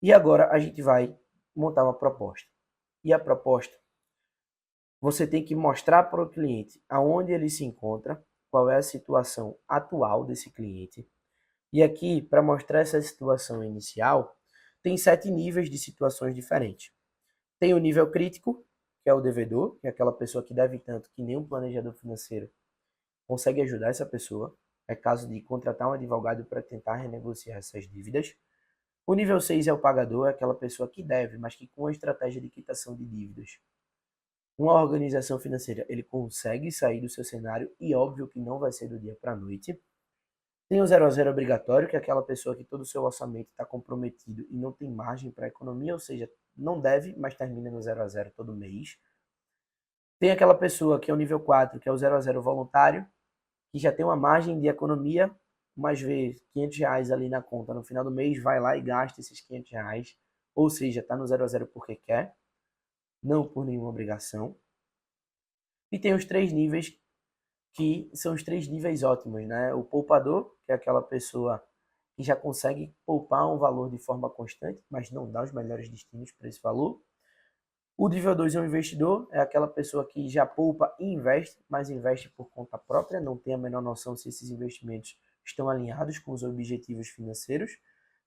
E agora a gente vai montar uma proposta. E a proposta, você tem que mostrar para o cliente aonde ele se encontra, qual é a situação atual desse cliente. E aqui, para mostrar essa situação inicial, tem 7 níveis de situações diferentes. Tem o nível crítico, que é o devedor, que é aquela pessoa que deve tanto que nenhum planejador financeiro consegue ajudar essa pessoa. É caso de contratar um advogado para tentar renegociar essas dívidas. O nível 6 é o pagador, é aquela pessoa que deve, mas que com a estratégia de quitação de dívidas, uma organização financeira, ele consegue sair do seu cenário e óbvio que não vai ser do dia para a noite. Tem o 0 a 0 obrigatório, que é aquela pessoa que todo o seu orçamento está comprometido e não tem margem para economia, ou seja, não deve, mas termina no 0 a 0 todo mês. Tem aquela pessoa que é o nível 4, que é o 0 a 0 voluntário, que já tem uma margem de economia, mas vê R$ 500 ali na conta no final do mês, vai lá e gasta esses R$ 500, ou seja, está no 0 a 0 porque quer, não por nenhuma obrigação. E tem os 3 níveis, que são os 3 níveis ótimos, né? O poupador, que é aquela pessoa que já consegue poupar um valor de forma constante, mas não dá os melhores destinos para esse valor. O nível 2 é um investidor, é aquela pessoa que já poupa e investe, mas investe por conta própria, não tem a menor noção se esses investimentos estão alinhados com os objetivos financeiros.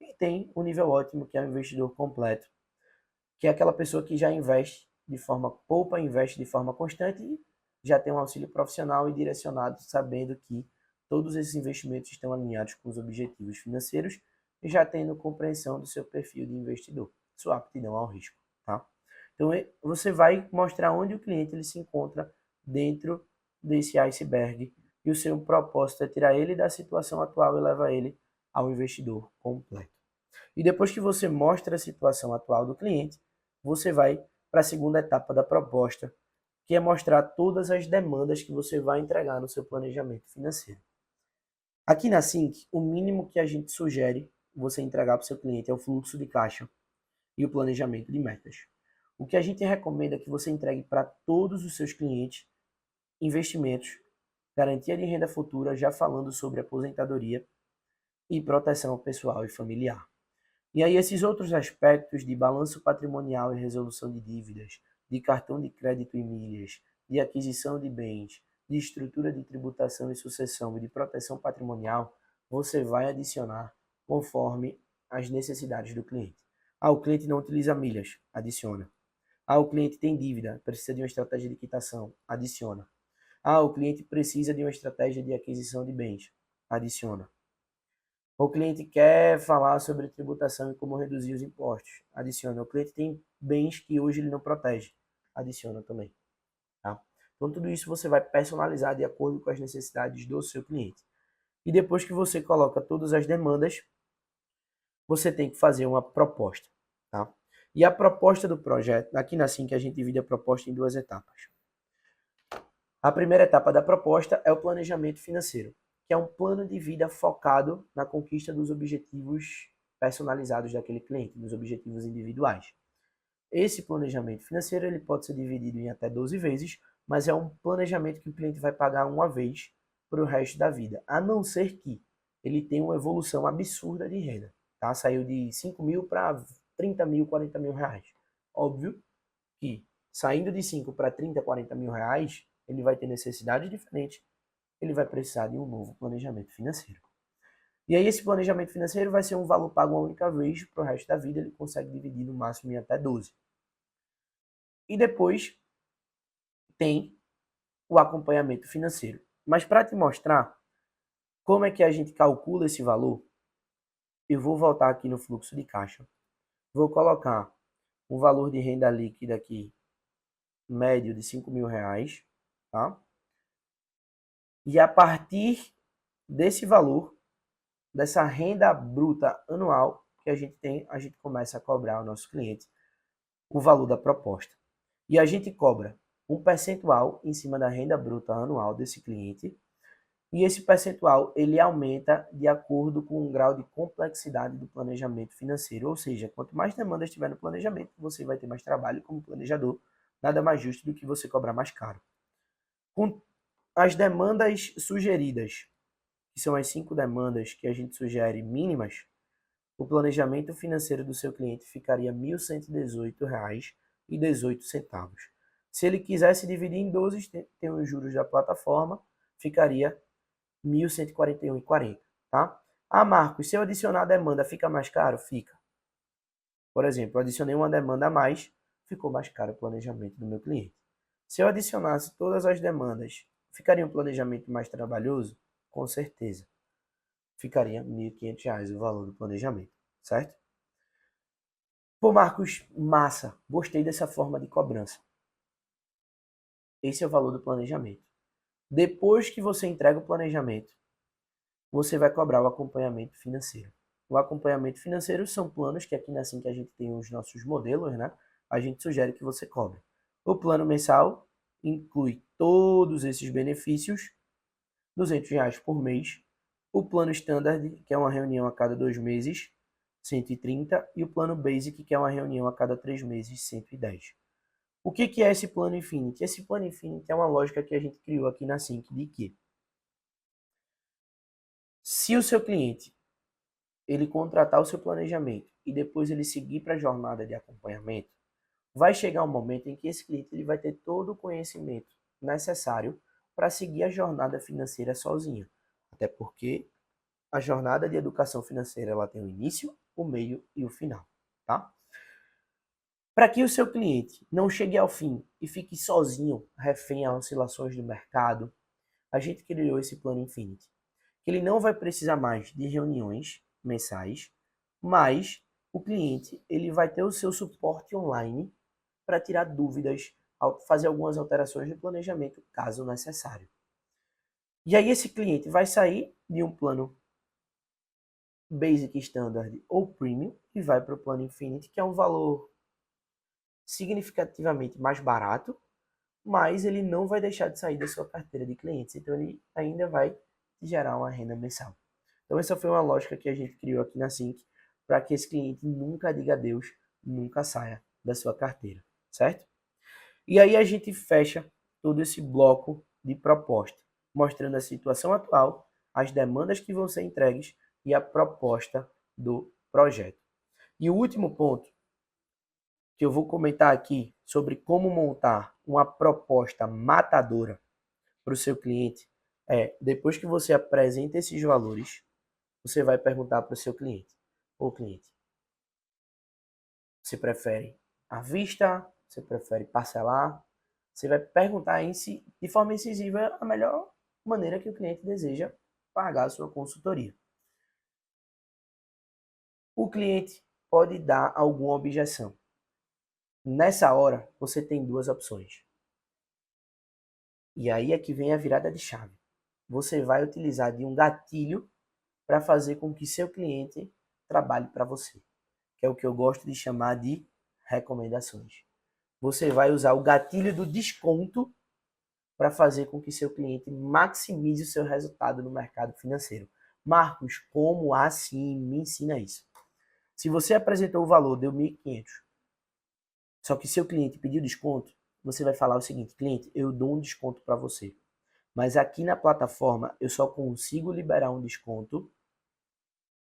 E tem o nível ótimo, que é o investidor completo, que é aquela pessoa que já investe de forma, poupa e investe de forma constante e já tem um auxílio profissional e direcionado, sabendo que todos esses investimentos estão alinhados com os objetivos financeiros e já tendo compreensão do seu perfil de investidor, sua aptidão ao risco, tá? Então, você vai mostrar onde o cliente ele se encontra dentro desse iceberg e o seu propósito é tirar ele da situação atual e levar ele ao investidor completo. E depois que você mostra a situação atual do cliente, você vai para a segunda etapa da proposta, que é mostrar todas as demandas que você vai entregar no seu planejamento financeiro. Aqui na Sync, o mínimo que a gente sugere você entregar para o seu cliente é o fluxo de caixa e o planejamento de metas. O que a gente recomenda é que você entregue para todos os seus clientes investimentos, garantia de renda futura, já falando sobre aposentadoria e proteção pessoal e familiar. E aí esses outros aspectos de balanço patrimonial e resolução de dívidas, de cartão de crédito e milhas, de aquisição de bens, de estrutura de tributação e sucessão e de proteção patrimonial, você vai adicionar conforme as necessidades do cliente. Ah, o cliente não utiliza milhas, adiciona. Ah, o cliente tem dívida, precisa de uma estratégia de quitação, adiciona. Ah, o cliente precisa de uma estratégia de aquisição de bens, adiciona. O cliente quer falar sobre tributação e como reduzir os impostos. Adiciona. O cliente tem bens que hoje ele não protege. Adiciona também. Tá? Então, tudo isso você vai personalizar de acordo com as necessidades do seu cliente. E depois que você coloca todas as demandas, você tem que fazer uma proposta. Tá? E a proposta do projeto, aqui na Sync a gente divide a proposta em 2 etapas. A primeira etapa da proposta é o planejamento financeiro, que é um plano de vida focado na conquista dos objetivos personalizados daquele cliente, dos objetivos individuais. Esse planejamento financeiro ele pode ser dividido em até 12 vezes, mas é um planejamento que o cliente vai pagar uma vez para o resto da vida, a não ser que ele tenha uma evolução absurda de renda. Tá? Saiu de 5 mil para 30 mil, 40 mil reais. Óbvio que saindo de 5 para 30, 40 mil reais, ele vai ter necessidades diferentes, ele vai precisar de um novo planejamento financeiro. E aí esse planejamento financeiro vai ser um valor pago uma única vez para o resto da vida, ele consegue dividir no máximo em até 12. E depois tem o acompanhamento financeiro. Mas para te mostrar como é que a gente calcula esse valor, eu vou voltar aqui no fluxo de caixa. Vou colocar um valor de renda líquida aqui, médio de 5 mil reais, tá? E a partir desse valor, dessa renda bruta anual que a gente tem, a gente começa a cobrar ao nosso cliente o valor da proposta. E a gente cobra um percentual em cima da renda bruta anual desse cliente, e esse percentual ele aumenta de acordo com o grau de complexidade do planejamento financeiro, ou seja, quanto mais demandas tiver no planejamento, você vai ter mais trabalho como planejador, nada mais justo do que você cobrar mais caro. Com as demandas sugeridas, que são as 5 demandas que a gente sugere mínimas, o planejamento financeiro do seu cliente ficaria R$ 1.118,18. Se ele quisesse dividir em 12, tem os juros da plataforma, ficaria R$ 1.141,40, tá? Ah, Marcos, se eu adicionar a demanda, fica mais caro? Fica. Por exemplo, eu adicionei uma demanda a mais, ficou mais caro o planejamento do meu cliente. Se eu adicionasse todas as demandas, ficaria um planejamento mais trabalhoso? Com certeza. Ficaria R$ 1.500 o valor do planejamento, certo? Pô, Marcos, massa, gostei dessa forma de cobrança. Esse é o valor do planejamento. Depois que você entrega o planejamento, você vai cobrar o acompanhamento financeiro. O acompanhamento financeiro são planos que aqui na Sync a gente tem os nossos modelos, né? A gente sugere que você cobre. O plano mensal inclui todos esses benefícios, R$ 200 por mês. O plano standard, que é uma reunião a cada 2 meses, 130, e o plano basic, que é uma reunião a cada 3 meses, 110. O que é esse plano Infinity? Esse plano Infinity é uma lógica que a gente criou aqui na Sync de que se o seu cliente ele contratar o seu planejamento e depois ele seguir para a jornada de acompanhamento, vai chegar um momento em que esse cliente ele vai ter todo o conhecimento necessário para seguir a jornada financeira sozinho. Até porque a jornada de educação financeira ela tem o início, o meio e o final, tá? Para que o seu cliente não chegue ao fim e fique sozinho, refém a oscilações do mercado, a gente criou esse plano Infinity. Ele não vai precisar mais de reuniões mensais, mas o cliente ele vai ter o seu suporte online para tirar dúvidas, fazer algumas alterações no planejamento, caso necessário. E aí esse cliente vai sair de um plano Basic Standard ou Premium e vai para o plano Infinity, que é um valor significativamente mais barato, mas ele não vai deixar de sair da sua carteira de clientes, então ele ainda vai gerar uma renda mensal. Então essa foi uma lógica que a gente criou aqui na Sync para que esse cliente nunca diga adeus, nunca saia da sua carteira, certo? E aí a gente fecha todo esse bloco de proposta, mostrando a situação atual, as demandas que vão ser entregues e a proposta do projeto. E o último ponto que eu vou comentar aqui sobre como montar uma proposta matadora para o seu cliente é, depois que você apresenta esses valores, você vai perguntar para o seu cliente, ou cliente, você prefere à vista? Você prefere parcelar? Você vai perguntar de forma incisiva a melhor maneira que o cliente deseja pagar a sua consultoria. O cliente pode dar alguma objeção. Nessa hora, você tem duas opções. E aí é que vem a virada de chave. Você vai utilizar de um gatilho para fazer com que seu cliente trabalhe para você, que é o que eu gosto de chamar de recomendações. Você vai usar o gatilho do desconto para fazer com que seu cliente maximize o seu resultado no mercado financeiro. Marcos, como assim? Me ensina isso. Se você apresentou o valor, deu 1.500, só que seu cliente pediu desconto, você vai falar o seguinte, cliente, eu dou um desconto para você, mas aqui na plataforma eu só consigo liberar um desconto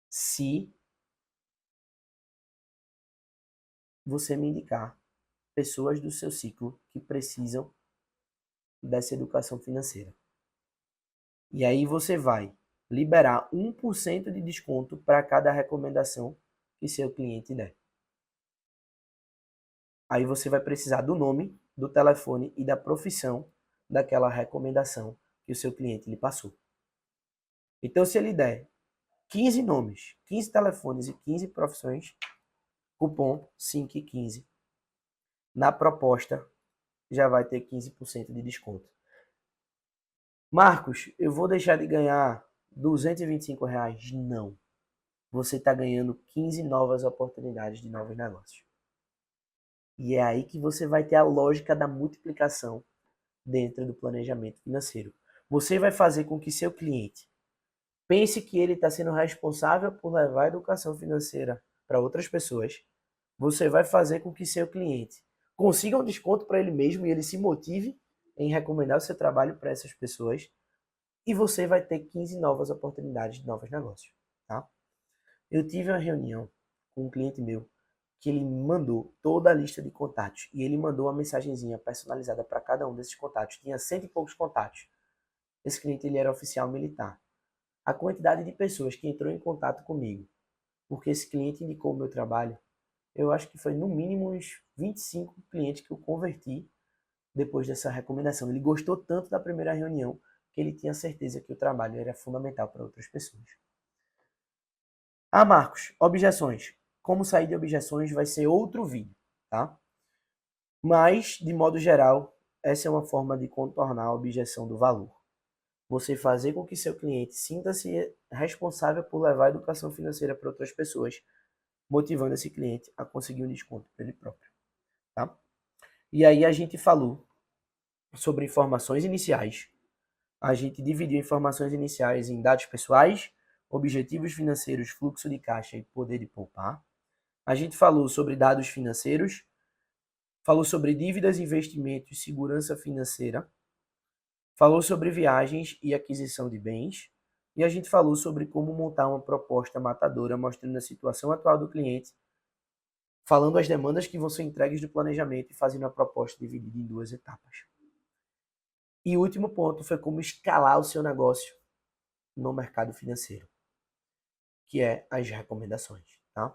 se você me indicar pessoas do seu ciclo que precisam dessa educação financeira. E aí você vai liberar 1% de desconto para cada recomendação que seu cliente der. Aí você vai precisar do nome, do telefone e da profissão daquela recomendação que o seu cliente lhe passou. Então, se ele der 15 nomes, 15 telefones e 15 profissões, cupom SYNC15. Na proposta, já vai ter 15% de desconto. Marcos, eu vou deixar de ganhar R$ 225? Não. Você está ganhando 15 novas oportunidades de novos negócios. E é aí que você vai ter a lógica da multiplicação dentro do planejamento financeiro. Você vai fazer com que seu cliente pense que ele está sendo responsável por levar a educação financeira para outras pessoas. Você vai fazer com que seu cliente consiga um desconto para ele mesmo e ele se motive em recomendar o seu trabalho para essas pessoas. E você vai ter 15 novas oportunidades de novos negócios. Tá? Eu tive uma reunião com um cliente meu que ele me mandou toda a lista de contatos e ele mandou uma mensagenzinha personalizada para cada um desses contatos. Tinha cento e poucos contatos. Esse cliente ele era oficial militar. A quantidade de pessoas que entrou em contato comigo, porque esse cliente indicou o meu trabalho, eu acho que foi no mínimo uns 25 clientes que eu converti depois dessa recomendação. Ele gostou tanto da primeira reunião que ele tinha certeza que o trabalho era fundamental para outras pessoas. Ah, Marcos, objeções. Como sair de objeções vai ser outro vídeo, tá? Mas, de modo geral, essa é uma forma de contornar a objeção do valor. Você fazer com que seu cliente sinta-se responsável por levar a educação financeira para outras pessoas, motivando esse cliente a conseguir um desconto para ele próprio, tá? E aí a gente falou sobre informações iniciais. A gente dividiu informações iniciais em dados pessoais, objetivos financeiros, fluxo de caixa e poder de poupar. A gente falou sobre dados financeiros, falou sobre dívidas, investimentos, segurança financeira, falou sobre viagens e aquisição de bens, e a gente falou sobre como montar uma proposta matadora, mostrando a situação atual do cliente, falando as demandas que vão ser entregues do planejamento e fazendo a proposta dividida em duas etapas. E o último ponto foi como escalar o seu negócio no mercado financeiro, que é as recomendações, tá?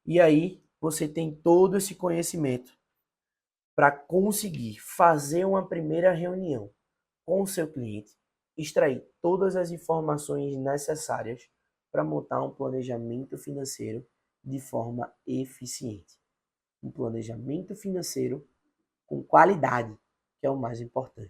E aí você tem todo esse conhecimento para conseguir fazer uma primeira reunião com o seu cliente, extrair todas as informações necessárias para montar um planejamento financeiro de forma eficiente. Um planejamento financeiro com qualidade, que é o mais importante.